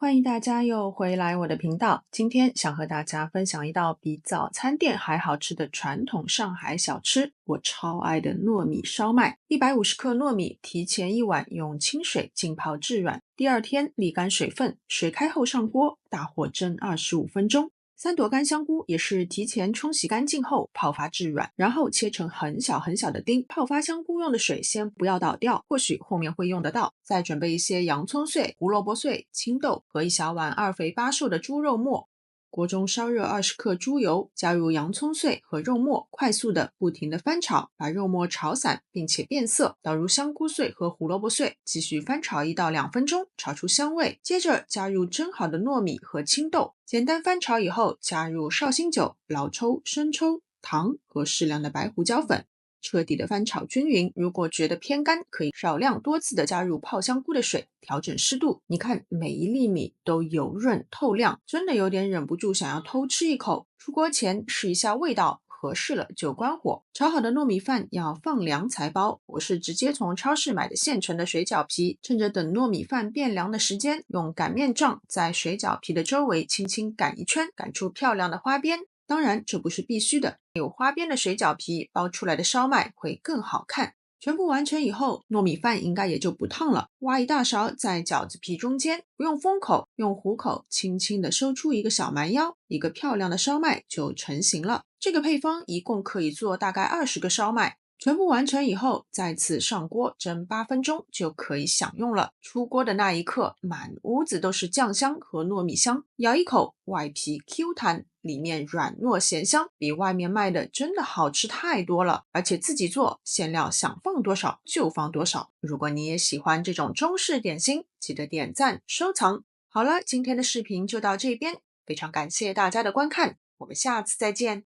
欢迎大家又回来我的频道。今天想和大家分享一道比早餐店还好吃的传统上海小吃，我超爱的糯米烧麦。150克糯米提前1晚用清水浸泡至软，第二天沥干水分，水开后上锅，大火蒸25分钟。3朵干香菇也是提前冲洗干净后泡发至软，然后切成很小很小的丁。泡发香菇用的水先不要倒掉，或许后面会用得到。再准备一些洋葱碎、胡萝卜碎、青豆和1小碗2肥8瘦的猪肉末。锅中烧热20克猪油，加入洋葱碎和肉末，快速的不停的翻炒，把肉末炒散并且变色，倒入香菇碎和胡萝卜碎，继续翻炒1到2分钟，炒出香味。接着加入蒸好的糯米和青豆，简单翻炒以后，加入绍兴酒、老抽、生抽、糖和适量的白胡椒粉，彻底的翻炒均匀。如果觉得偏干，可以少量多次的加入泡香菇的水，调整湿度。你看每一粒米都油润透亮，真的有点忍不住想要偷吃一口。出锅前试一下味道，合适了就关火。炒好的糯米饭要放凉才包，我是直接从超市买的现成的水饺皮，趁着等糯米饭变凉的时间，用擀面杖在水饺皮的周围轻轻擀一圈，擀出漂亮的花边。当然这不是必须的，有花边的水饺皮包出来的烧麦会更好看。全部完成以后，糯米饭应该也就不烫了。挖一大勺在饺子皮中间，不用封口，用虎口轻轻地收出一个小蛮腰，一个漂亮的烧麦就成型了。这个配方一共可以做大概20个烧麦。全部完成以后，再次上锅蒸8分钟就可以享用了。出锅的那一刻，满屋子都是酱香和糯米香，咬一口，外皮 Q 弹，里面软糯咸香，比外面卖的真的好吃太多了。而且自己做，馅料想放多少就放多少。如果你也喜欢这种中式点心，记得点赞收藏。好了，今天的视频就到这边，非常感谢大家的观看，我们下次再见。